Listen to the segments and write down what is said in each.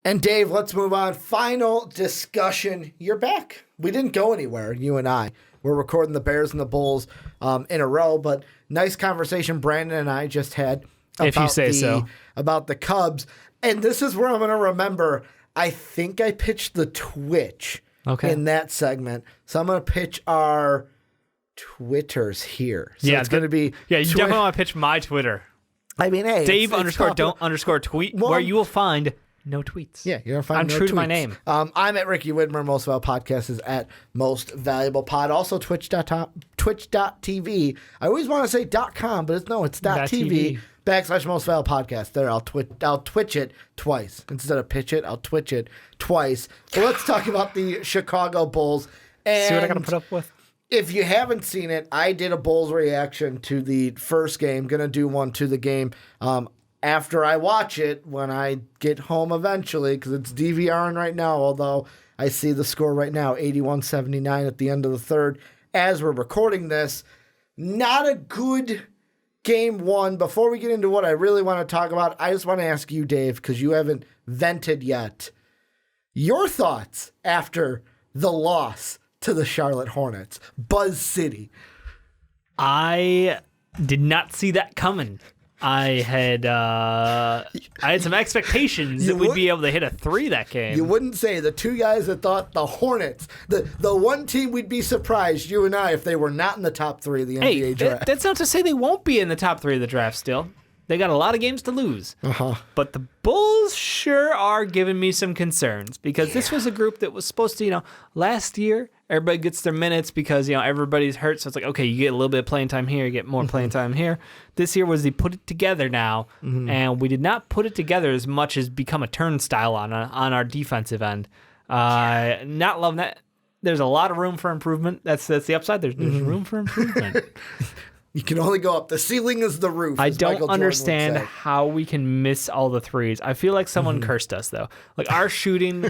And Dave, let's move on. Final discussion. You're back. We didn't go anywhere, you and I. We're recording the Bears and the Bulls in a row, but nice conversation Brandon and I just had about the Cubs. And this is where I'm going to remember, I think I pitched the Twitch in that segment. So I'm going to pitch our Twitters here. So it's going to be... Yeah, you definitely want to pitch my Twitter. I mean, hey. Dave _don't_tweet, where you will find... no tweets. Yeah, you're going to find I'm no true tweets. to my name. I'm at Ricky Widmer. Most Valuable Podcast is at Most Valuable Pod. Also, twitch.tv. I always want to say .com, but it's .tv / Most Valuable Podcast. There, I'll twitch it twice. Instead of pitch it, I'll twitch it twice. So let's talk about the Chicago Bulls. And see what I got to put up with? If you haven't seen it, I did a Bulls reaction to the first game. Going to do one to the game. After I watch it, when I get home eventually, because it's DVRing right now, although I see the score right now, 81-79 at the end of the third. As we're recording this, not a good game one. Before we get into what I really want to talk about, I just want to ask you, Dave, because you haven't vented yet, your thoughts after the loss to the Charlotte Hornets. Buzz City. I did not see that coming. I had some expectations that we'd be able to hit a 3 that game. You wouldn't say the two guys that thought the Hornets, the one team we'd be surprised, you and I, if they were not in the top 3 of the NBA draft. That's not to say they won't be in the top 3 of the draft still. They got a lot of games to lose. But the Bulls sure are giving me some concerns because this was a group that was supposed to, last year, everybody gets their minutes because, everybody's hurt. So it's like, okay, you get a little bit of playing time here, you get more playing time here. This year was they put it together now, and we did not put it together as much as become a turnstile on our defensive end. Not loving that. There's a lot of room for improvement. That's the upside. There's room for improvement. You can only go up. The ceiling is the roof. I don't understand how we can miss all the threes. I feel like someone cursed us, though. Like, our shooting,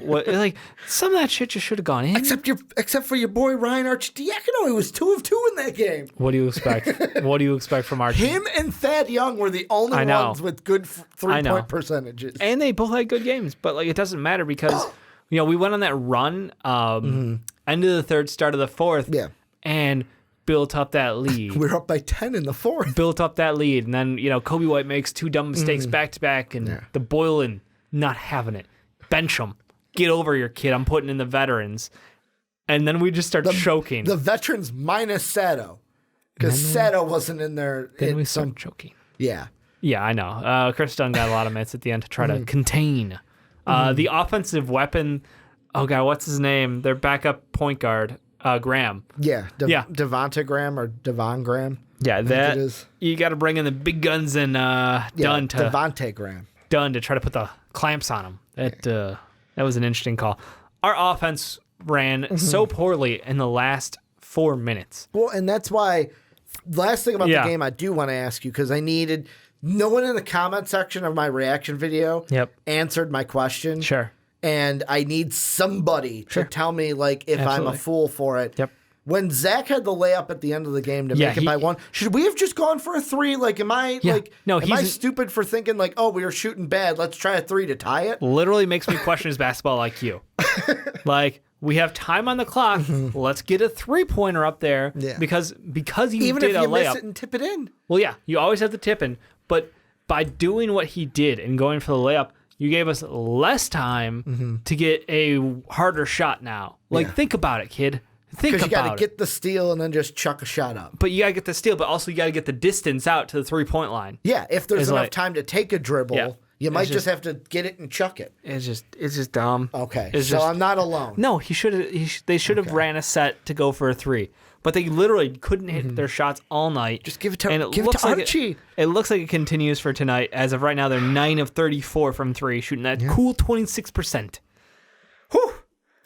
some of that shit just should have gone in. Except for your boy Ryan Arcidiacono. He was 2 of 2 in that game. What do you expect? What do you expect from Archie? Him and Thad Young were the only ones with good three-point percentages. And they both had good games, but it doesn't matter because we went on that run, end of the third, start of the fourth, and built up that lead. We're up by 10 in the fourth. Built up that lead, and then Coby White makes 2 dumb mistakes back to back, and the Boylan not having it. Bench him. Get over your kid. I'm putting in the veterans, and then we just start choking. The veterans minus Sato, because Sato wasn't in there. Then we start choking. Yeah, I know. Chris Dunn got a lot of minutes at the end to try to contain the offensive weapon. Oh god, what's his name? Their backup point guard. Graham. Yeah. Devonta Graham or Devon Graham. Yeah, that is. You got to bring in the big guns and Dunn to Devontae Graham. Dunn to try to put the clamps on him. That was an interesting call. Our offense ran so poorly in the last 4 minutes. Well, and that's why. Last thing about the game, I do want to ask you because I needed. No one in the comment section of my reaction video answered my question. Sure. And I need somebody to tell me, if I'm a fool for it. Yep. When Zach had the layup at the end of the game to make it by 1, should we have just gone for a 3? Am I stupid for thinking, we were shooting bad, let's try a 3 to tie it? Literally makes me question his basketball IQ. We have time on the clock. Let's get a 3-pointer up there. Yeah. Because you did a layup. Even if you miss it and tip it in. Well, yeah, you always have to tip in. But by doing what he did and going for the layup, you gave us less time to get a harder shot now. Think about it, kid. Think about it. Because you got to get the steal and then just chuck a shot up. But you got to get the steal, but also you got to get the distance out to the 3-point line. Yeah, if there's enough time to take a dribble, you might just have to get it and chuck it. It's just dumb. Okay, I'm not alone. No, they should have ran a set to go for a 3. But they literally couldn't hit their shots all night. Just give it to Archie. It looks like it continues for tonight. As of right now, they're 9 of 34 from 3, shooting that cool 26%. Whew.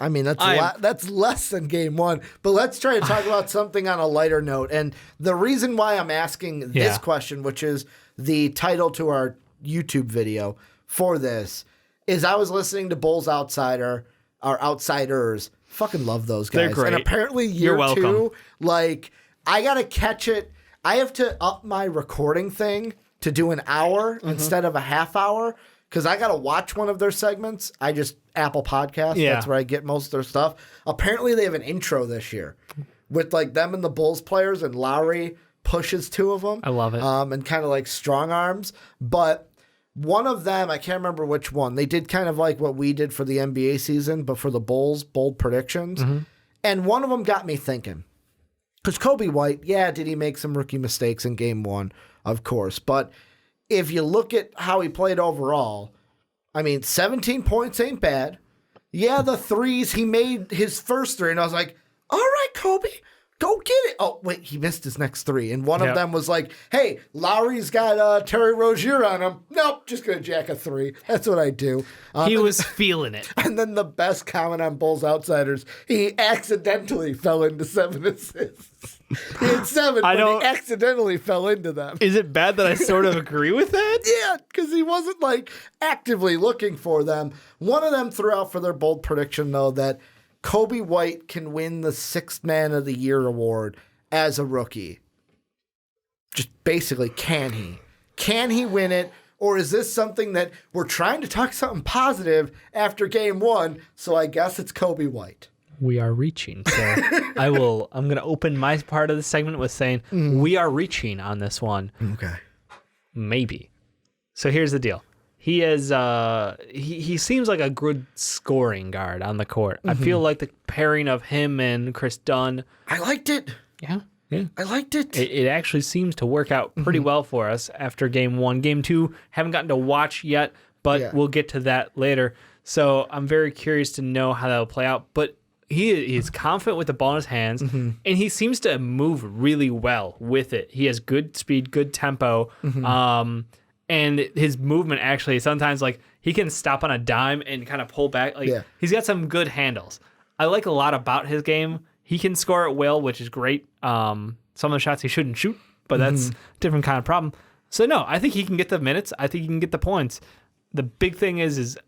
I mean, that's less than game 1. But let's try to talk about something on a lighter note. And the reason why I'm asking this question, which is the title to our YouTube video for this, is I was listening to Bulls Outsider, or Outsiders. Fucking love those guys. They're great. And apparently year 2, I got to catch it. I have to up my recording thing to do an hour instead of a half hour because I got to watch one of their segments. I just Apple Podcasts. Yeah. That's where I get most of their stuff. Apparently, they have an intro this year with like them and the Bulls players, and Lowry pushes two of them. I love it. And kind of like strong arms. But one of them, I can't remember which one. They did kind of like what we did for the NBA season, but for the Bulls, bold predictions. And one of them got me thinking. Because Coby White, yeah, did he make some rookie mistakes in game one? Of course. But if you look at how he played overall, I mean, 17 points ain't bad. Yeah, the threes, he made his first three, and I was like, all right, Coby, go get it. Oh, wait, he missed his next three. And one of them was like, hey, Lowry's got Terry Rozier on him. Nope, just going to jack a three. That's what I do. He was feeling it. And then the best comment on Bulls Outsiders, he accidentally fell into 7 assists. He had 7, but he accidentally fell into them. Is it bad that I sort of agree with that? Yeah, because he wasn't like actively looking for them. One of them threw out for their bold prediction, though, that Coby White can win the 6th Man of the Year award as a rookie. Just basically, can he? Can he win it? Or is this something that we're trying to talk something positive after game one? So I guess it's Coby White. We are reaching. So I'm going to open my part of the segment with saying we are reaching on this one. Okay. Maybe. So here's the deal. He is he seems like a good scoring guard on the court. I feel like the pairing of him and Chris Dunn. I liked it. Yeah. I liked it. It actually seems to work out pretty well for us after game one. Game two, haven't gotten to watch yet, but we'll get to that later. So I'm very curious to know how that'll play out. But he is confident with the ball in his hands, and he seems to move really well with it. He has good speed, good tempo, and his movement actually sometimes like he can stop on a dime and kind of pull back. Like he's got some good handles. I like a lot about his game. He can score at will, which is great. Some of the shots he shouldn't shoot, but that's a different kind of problem. So no, I think he can get the minutes. I think he can get the points. The big thing is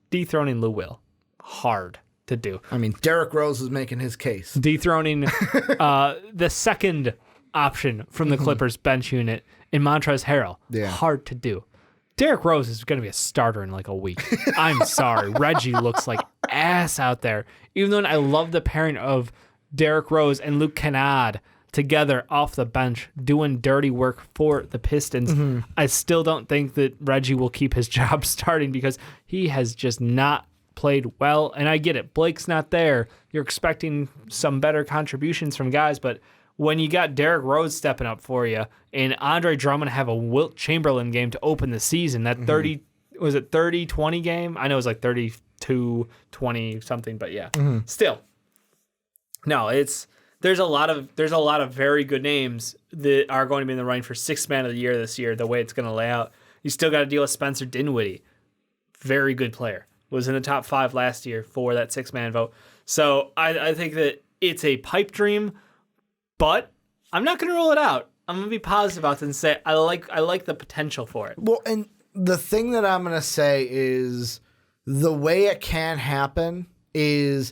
dethroning Lou Will. Hard to do. I mean, Derrick Rose is making his case. Dethroning the second option from the Clippers bench unit in Montrezl Harrell. Yeah. Hard to do. Derrick Rose is going to be a starter in like a week. I'm sorry. Reggie looks like ass out there. Even though I love the pairing of Derrick Rose and Luke Kennard together off the bench doing dirty work for the Pistons, I still don't think that Reggie will keep his job starting because he has just not played well. And I get it. Blake's not there. You're expecting some better contributions from guys, but when you got Derrick Rose stepping up for you and Andre Drummond have a Wilt Chamberlain game to open the season, that 30-20 game? I know it was like 32-20 something, but yeah. Still. No, there's a lot of very good names that are going to be in the running for 6th Man of the Year this year, the way it's going to lay out. You still got to deal with Spencer Dinwiddie. Very good player. Was in the top 5 last year for that 6th man vote. So I think that it's a pipe dream, but I'm not going to rule it out. I'm going to be positive about it and say I like the potential for it. Well, and the thing that I'm going to say is the way it can happen is,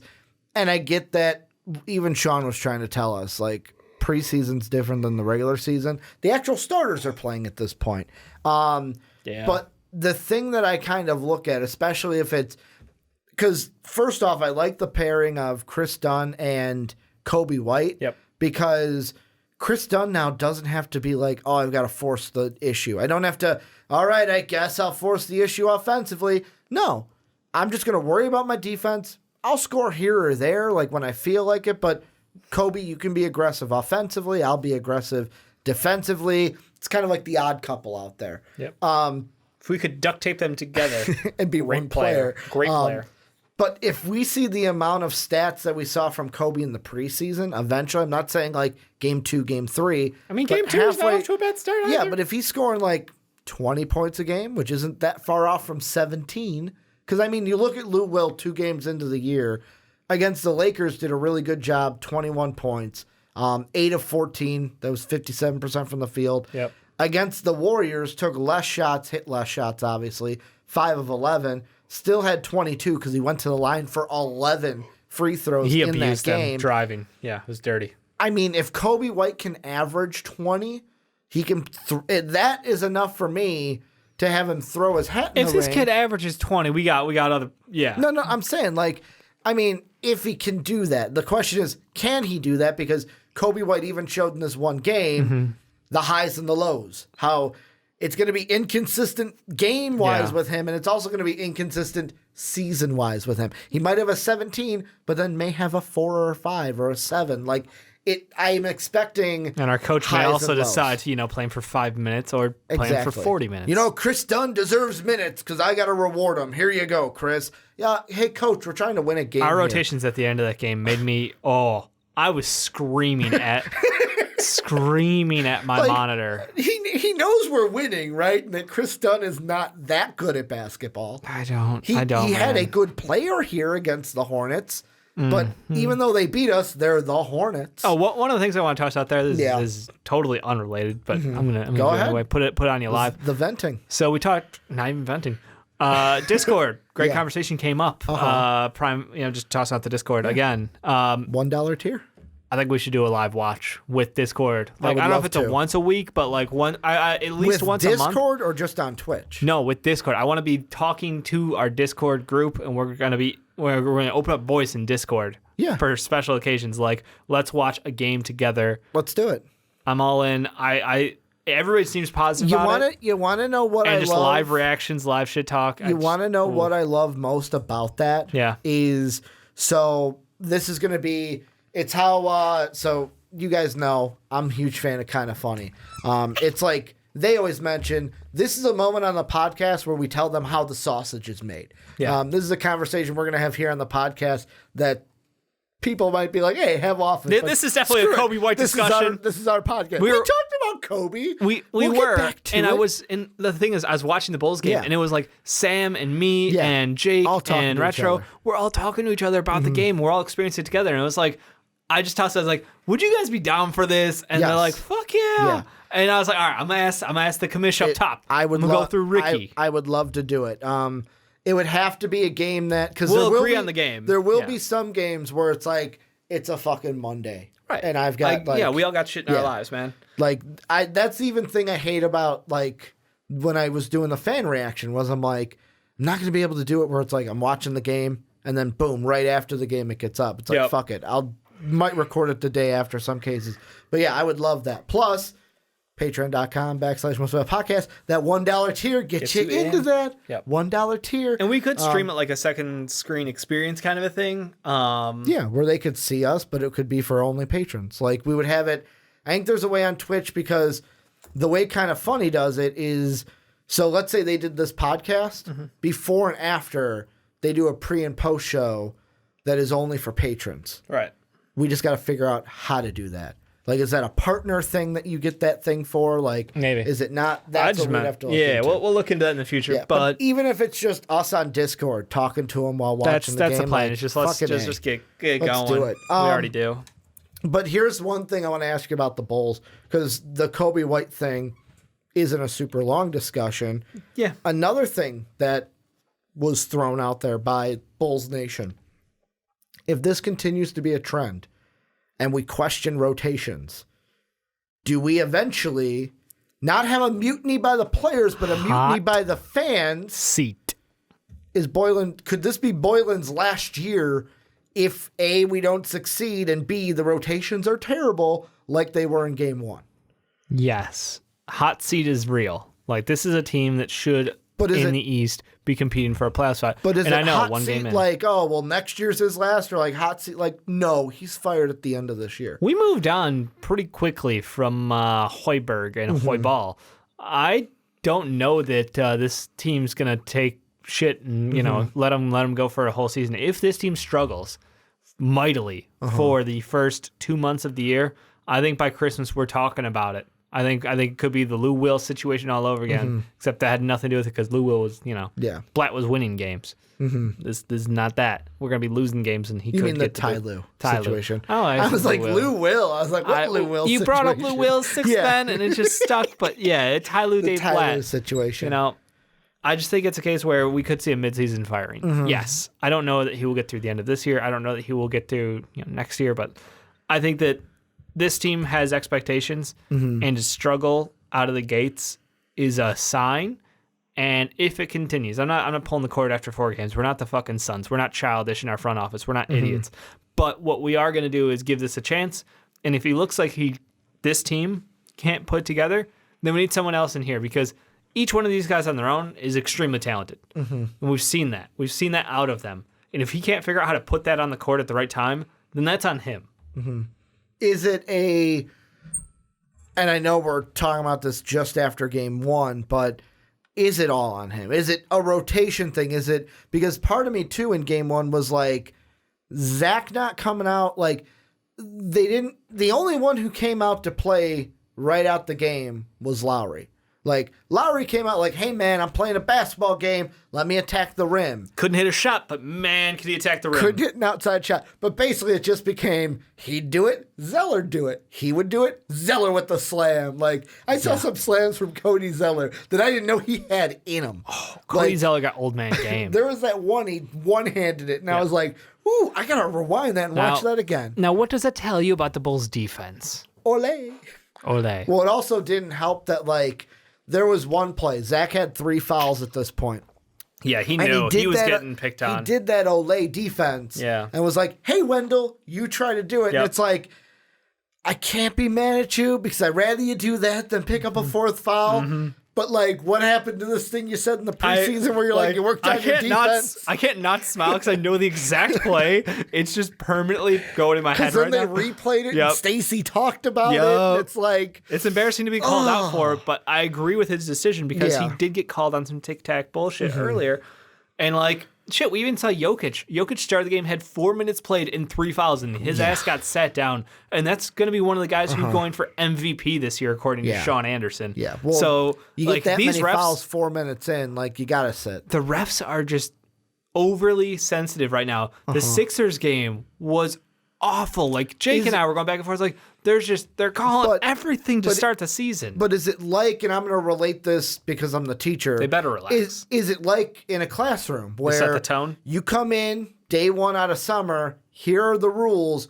and I get that even Sean was trying to tell us, like, preseason's different than the regular season. The actual starters are playing at this point. But the thing that I kind of look at, especially if it's because first off, I like the pairing of Chris Dunn and Coby White. Yep. Because Chris Dunn now doesn't have to be like, oh, I've got to force the issue. I don't have to, all right, I guess I'll force the issue offensively. No, I'm just going to worry about my defense. I'll score here or there, like when I feel like it. But Coby, you can be aggressive offensively. I'll be aggressive defensively. It's kind of like the odd couple out there. Yep. If we could duct tape them together and be one player. Great player. But if we see the amount of stats that we saw from Coby in the preseason, eventually, I'm not saying like game 2, game 3. I mean, game 2 is not off to a bad start either. Yeah, but if he's scoring like 20 points a game, which isn't that far off from 17, because I mean, you look at Lou Will 2 games into the year against the Lakers, did a really good job, 21 points, 8 of 14. That was 57% from the field. Yep. Against the Warriors, took less shots, hit less shots, obviously, 5 of 11. Still had 22 because he went to the line for 11 free throws in that game. He abused them driving. Yeah, it was dirty. I mean, if Coby White can average 20, he can. That is enough for me to have him throw his hat in If the this ring. kid averages 20, we got other. Yeah. No, I'm saying, like, I mean, if he can do that, the question is, can he do that? Because Coby White even showed in this one game the highs and the lows, how it's going to be inconsistent game-wise with him, and it's also going to be inconsistent season-wise with him. He might have a 17, but then may have a 4 or a 5 or a 7. Like, I'm expecting And our coach may highs also and lows. decide to, play him for 5 minutes or play him for 40 minutes. You know, Chris Dunn deserves minutes because I got to reward him. Here you go, Chris. Yeah, hey, coach, we're trying to win a game Our here. rotations at the end of that game made me, I was screaming at my monitor. He knows we're winning, right? And that Chris Dunn is not that good at basketball. I don't. He had a good player here against the Hornets, but even though they beat us, they're the Hornets. Oh, one of the things I want to toss out there, this is totally unrelated, but I'm gonna Go ahead. anyway, put it on you live. The venting. So we talked, not even venting. Discord, great conversation came up. Just toss out the Discord again. $1 tier. I think we should do a live watch with Discord. Like, I don't know if it's to. a once a week, but like at least With once a month. Discord or just on Twitch? No, with Discord. I want to be talking to our Discord group, and we're going to open up voice in Discord. Yeah. For special occasions, like let's watch a game together. Let's do it. I'm all in. Everybody seems positive about it. You want to know what I love? And just live reactions, live shit talk. You want to know what I love most about that? Yeah. So this is going to be, it's how, so you guys know I'm a huge fan of Kinda Funny. It's like they always mention, this is a moment on the podcast where we tell them how the sausage is made. Yeah. This is a conversation we're going to have here on the podcast that people might be like, hey, have off. This is definitely a Coby White discussion. This is our podcast. We talked about Coby. We'll get back to it. The thing is, I was watching the Bulls game, Yeah. and it was like Sam and me and Jake All talking and to each Retro. other. We're all talking to each other about the game. We're all experiencing it together, and it was like, I just tossed. I was like, "Would you guys be down for this?" And they're like, "Fuck yeah!" And I was like, "All right, I'm gonna ask the commish up top. I would go through Ricky. I would love to do it. It would have to be a game that because We'll agree on the game. There will be some games where it's like it's a fucking Monday, Right. And I've got we all got shit in our lives, man. Like that's the even thing I hate about like when I was doing the fan reaction was I'm like I'm not gonna be able to do it where it's like I'm watching the game and then boom right after the game it gets up. It's like fuck it, might record it the day after some cases. But yeah, I would love that. Plus, patreon.com/mostofitpodcast. That $1 tier gets you into that. Yep. $1 tier. And we could stream it like a second screen experience kind of a thing. Yeah, where they could see us, but it could be for only patrons. Like we would have it. I think there's a way on Twitch because the way Kinda Funny does it is, so let's say they did this podcast before and after they do a pre and post show that is only for patrons. Right. We just got to figure out how to do that. Like, is that a partner thing that you get that thing for? Like, maybe. Is it not? That's what we'd have to look into. We'll look into that in the future. Yeah, but even if it's just us on Discord talking to them while watching the game. That's the plan. Like, it's just let's just get going. Let's do it. We already do. But here's one thing I want to ask you about the Bulls, because the Coby White thing isn't a super long discussion. Yeah. Another thing that was thrown out there by Bulls Nation, if this continues to be a trend and we question rotations, do we eventually not have a mutiny by the players, but a mutiny by the fans? Seat. Could this be Boylan's last year if A, we don't succeed, and B, the rotations are terrible like they were in game one? Yes. Hot seat is real. Like, this is a team that should, in the East, be competing for a playoff spot. But is and it I know, hot one seat game in. like, oh, well, next year's his last, or like hot seat like, no, he's fired at the end of this year? We moved on pretty quickly from Hoiberg and Hoiball. I don't know that this team's going to take shit and, let them go for a whole season. If this team struggles mightily for the first 2 months of the year, I think by Christmas we're talking about it. I think it could be the Lou Will situation all over again, except that had nothing to do with it because Lou Will was, Blatt was winning games. This is not that. We're going to be losing games, and he could mean get the Ty Lue Ty situation? Oh, I was like, Lou Will. I was like, what Lou Will You situation? brought up Lou Will's sixth then, and it just stuck. But yeah, Ty Lue, Dave Ty Blatt Lue situation. I just think it's a case where we could see a midseason firing. Yes. I don't know that he will get through the end of this year. I don't know that he will get through next year, but I think that this team has expectations, and to struggle out of the gates is a sign And if it continues, I'm not pulling the cord after 4 games. We're not the fucking Suns. We're not childish in our front office. We're not idiots. But what we are going to do is give this a chance. And if he looks like this team can't put together, then we need someone else in here because each one of these guys on their own is extremely talented. And we've seen that. We've seen that out of them. And if he can't figure out how to put that on the court at the right time, then that's on him. Is it and I know we're talking about this just after game 1, but is it all on him? Is it a rotation thing? Is it because part of me too in game 1 was like Zach not coming out, like the only one who came out to play right out the game was Lowry. Like, Lowry came out like, hey, man, I'm playing a basketball game. Let me attack the rim. Couldn't hit a shot, but, man, could he attack the rim. Couldn't hit an outside shot. But basically, it just became, he'd do it, Zeller'd do it. He would do it, Zeller with the slam. Like, I saw some slams from Cody Zeller that I didn't know he had in him. Oh, Cody Zeller got old man game. There was that one, he one-handed it, and I was like, ooh, I got to rewind that and watch that again. Now, what does that tell you about the Bulls' defense? Ole. Well, it also didn't help that, like, there was one play. Zach had 3 fouls at this point. Yeah, he knew. He was getting picked on. He did that Olay defense. Yeah. And was like, hey, Wendell, you try to do it. And it's like, I can't be mad at you because I'd rather you do that than pick up a 4th foul. But, like, what happened to this thing you said in the preseason where you're like, you worked on your defense? I can't not smile because I know the exact play. It's just permanently going in my head right now. Because then they replayed it and Stacey talked about it. And it's like... It's embarrassing to be called out for, but I agree with his decision because he did get called on some tic-tac bullshit earlier. And, like, shit, we even saw Jokic. Jokic started the game, had 4 minutes played and 3 fouls, and his ass got sat down. And that's going to be one of the guys who's going for MVP this year, according to Sean Anderson. Yeah. Well, so, you like, get that these many refs, fouls 4 minutes in, like, you got to sit. The refs are just overly sensitive right now. The Sixers game was awful. Like, Jake and I were going back and forth, like, they're calling everything to start the season. But is it like, and I'm going to relate this because I'm the teacher. They better relax. Is it like in a classroom where set the tone? You come in day 1 out of summer, here are the rules,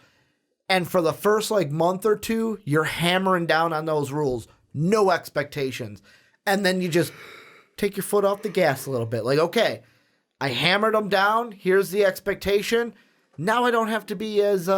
and for the first like month or 2, you're hammering down on those rules. No expectations. And then you just take your foot off the gas a little bit. Like, okay, I hammered them down. Here's the expectation. Now I don't have to be as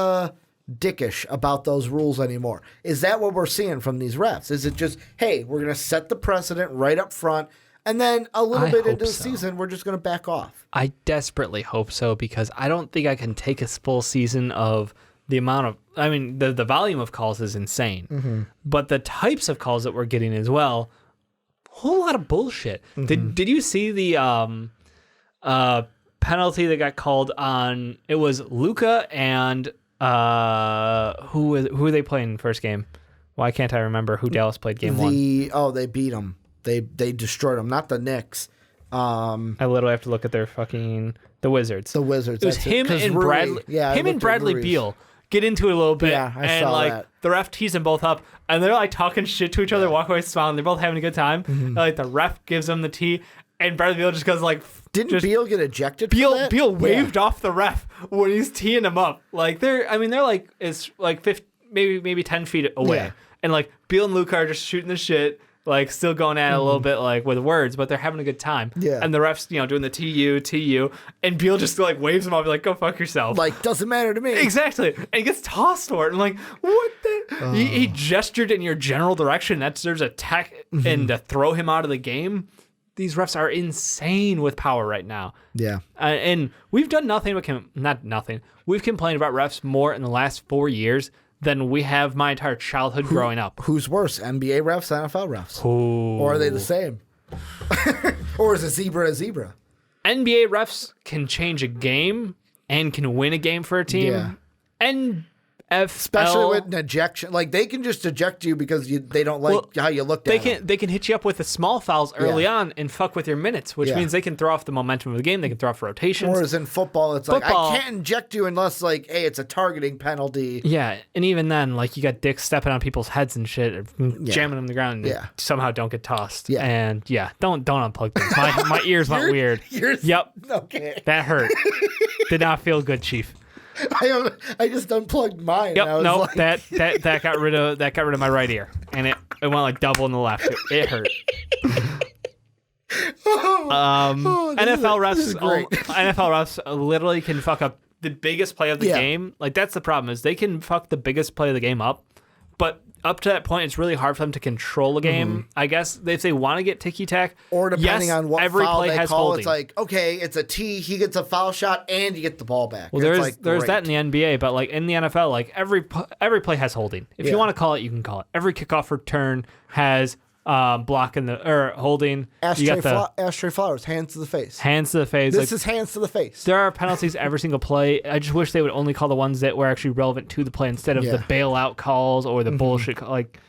dickish about those rules anymore. Is that what we're seeing from these refs? Is it just, hey, we're going to set the precedent right up front, and then a little bit into the season, we're just going to back off? I desperately hope so because I don't think I can take a full season of the amount of, I mean, the volume of calls is insane, but the types of calls that we're getting as well, whole lot of bullshit. Did you see the penalty that got called on? It was Luka and who are they playing in the first game? Why can't I remember who Dallas played game 1? Oh, they beat them. They destroyed them. Not the Knicks. I literally have to look at their the Wizards. The Wizards. It was him and Bradley. Him and Bradley Beal get into it a little bit. Yeah, I saw like that. The ref tees them both up, and they're like talking shit to each other, walk away smiling. They're both having a good time. And, like the ref gives them the tee, and Bradley Beal just goes like. Didn't Beal get ejected? Beal waved off the ref when he's teeing him up. Like they're like it's like 50, maybe 10 feet away, and like Beal and Luka are just shooting the shit, like still going at it a little bit like with words, but they're having a good time. Yeah. And the refs, doing the TU, and Beal just like waves him off, like go fuck yourself. Like doesn't matter to me. Exactly. And he gets tossed for it. I'm like, what the? He gestured in your general direction. That deserves a tech and to throw him out of the game. These refs are insane with power right now. Yeah. And we've done nothing but not nothing. We've complained about refs more in the last 4 years than we have my entire childhood growing up. Who's worse, NBA refs, NFL refs? Or are they the same? Or is a zebra a zebra? NBA refs can change a game and can win a game for a team. Yeah. And especially with an ejection, like they can just eject you because they don't like how you looked at them. They can hit you up with the small fouls early on and fuck with your minutes, which means they can throw off the momentum of the game. They can throw off rotations. Whereas in football, it's like I can't inject you unless like, hey, it's a targeting penalty. Yeah, and even then, like you got dicks stepping on people's heads and shit, jamming them to the ground, and somehow don't get tossed. Yeah, and don't unplug things. My ears went weird. Yep. Okay. That hurt. Did not feel good, Chief. I just unplugged mine. Yep, no, like... that got rid of my right ear, and it went like double in the left. It hurt. NFL is great. NFL refs literally can fuck up the biggest play of the game. Like, that's the problem, is they can fuck the biggest play of the game up, but up to that point, it's really hard for them to control a game. I guess if they want to get ticky-tack, or depending on what every foul play they has call, holding. it's like, okay, it's a T, he gets a foul shot, and you get the ball back. Well, there's that in the NBA, but like in the NFL, like every play has holding. If you want to call it, you can call it. Every kickoff return has blocking or holding. Ashtray Flowers, hands to the face. Hands to the face. This is hands to the face. There are penalties every single play. I just wish they would only call the ones that were actually relevant to the play instead of the bailout calls or the bullshit. Like,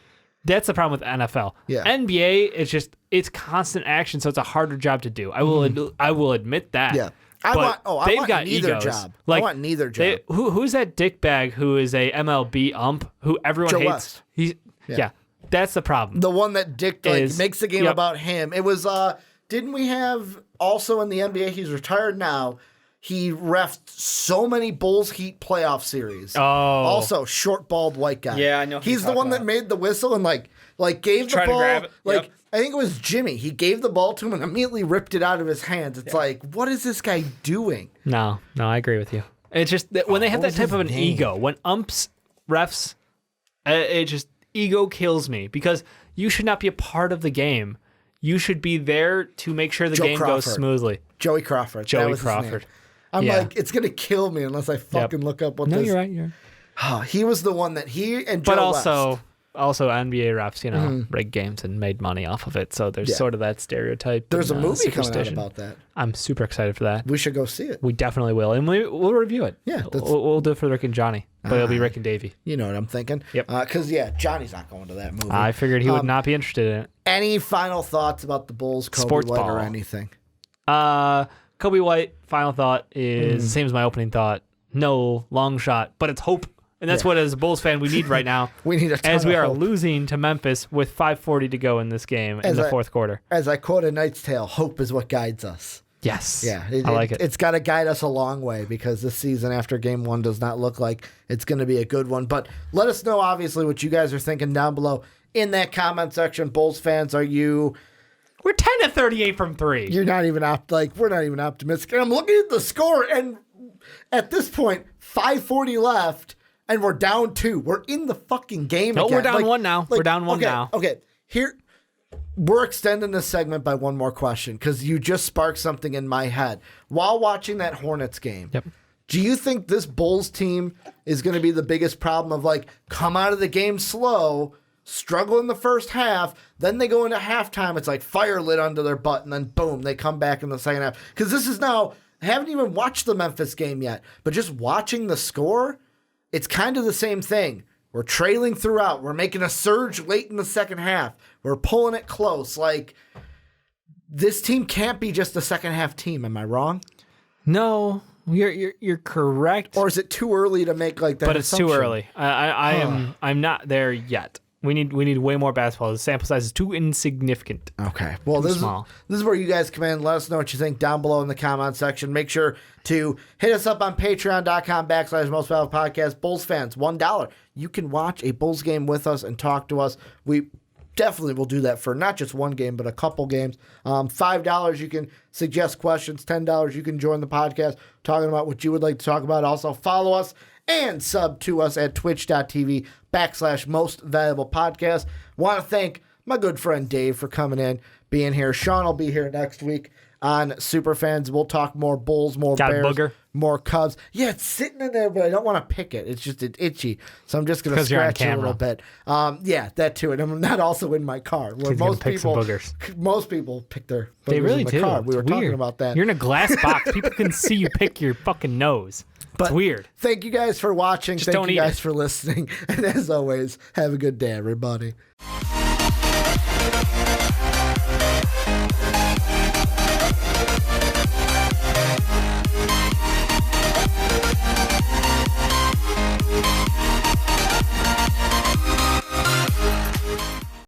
that's the problem with NFL. Yeah. NBA, it's constant action, so it's a harder job to do. I will admit that. Yeah. I want got neither egos. job. Like, I want neither job. Who's that dickbag who is a MLB ump who everyone Joe hates? West. Yeah, that's the problem. The one that Dick makes the game about him. It was didn't we have also in the NBA, he's retired now, he refed so many Bulls Heat playoff series. Oh. Also, short bald white guy. Yeah, I know. He's the one that made the whistle and like gave the ball. To grab it. Like, I think it was Jimmy. He gave the ball to him and immediately ripped it out of his hands. It's like, what is this guy doing? No, I agree with you. It's just that when they have that type of an ego, when umps, refs, it just ego kills me because you should not be a part of the game. You should be there to make sure the game goes smoothly. Joey Crawford. Joey Crawford. I'm like, it's gonna kill me unless I fucking look up what this. No, you're right. He was the one that he and Joe But West. also NBA refs, rigged games and made money off of it. So there's sort of that stereotype. There's a movie coming out about that. I'm super excited for that. We should go see it. We definitely will, and we'll review it. Yeah, we'll do it for Rick and Johnny, but it'll be Rick and Davey. You know what I'm thinking? Yep. Because Johnny's not going to that movie. I figured he would not be interested in it. Any final thoughts about the Bulls, Coby Sports White, ball. or anything? Coby White, final thought is the same as my opening thought. No long shot, but it's hope. And that's what, as a Bulls fan, we need right now. We need a ton as we of are hope. losing to Memphis with 5:40 to go in this game in the fourth quarter. As I quote A Knight's Tale, hope is what guides us. Yes. Yeah, I like it. It's got to guide us a long way because this season after game one does not look like it's going to be a good one. But let us know, obviously, what you guys are thinking down below in that comment section. Bulls fans, are you... We're 10 to 38 from 3. You're not even we're not even optimistic. And I'm looking at the score, and at this point, 5:40 left, and we're down 2. We're in the fucking game again. We're down 1 now. We're down 1 now. Okay, here, we're extending this segment by one more question because you just sparked something in my head. While watching that Hornets game, do you think this Bulls team is going to be the biggest problem of like come out of the game slow, struggle in the first half, then they go into halftime, it's like fire lit under their butt, and then boom, they come back in the second half? Because this is now, I haven't even watched the Memphis game yet, but just watching the score, it's kind of the same thing. We're trailing throughout. We're making a surge late in the second half. We're pulling it close. Like, this team can't be just a second half team. Am I wrong? No, you're correct. Or is it too early to make like that? But it's too early. I'm not there yet. We need way more basketball. The sample size is too insignificant. Okay. Well, this is where you guys come in. Let us know what you think down below in the comment section. Make sure to hit us up on patreon.com/mostvaluable-podcast. Bulls fans, $1. You can watch a Bulls game with us and talk to us. We definitely will do that for not just one game, but a couple games. $5, you can suggest questions. $10, you can join the podcast talking about what you would like to talk about. Also, follow us and sub to us at twitch.tv/mostvaluable-podcast. Want to thank my good friend Dave for coming in, being here. Sean will be here next week on Superfans. We'll talk more Bulls, more Got a Bears, booger? more Cubs. Yeah, it's sitting in there, but I don't want to pick it. It's just itchy. So I'm just going to scratch it a little bit. Yeah, that too. And I'm not also in my car. Where most people pick their boogers They really in the do. car. We were It's talking weird. about that. You're in a glass box. People can see you pick your fucking nose. But it's weird. Thank you guys for watching. Just Thank don't you eat guys it. for listening. And as always, have a good day, everybody.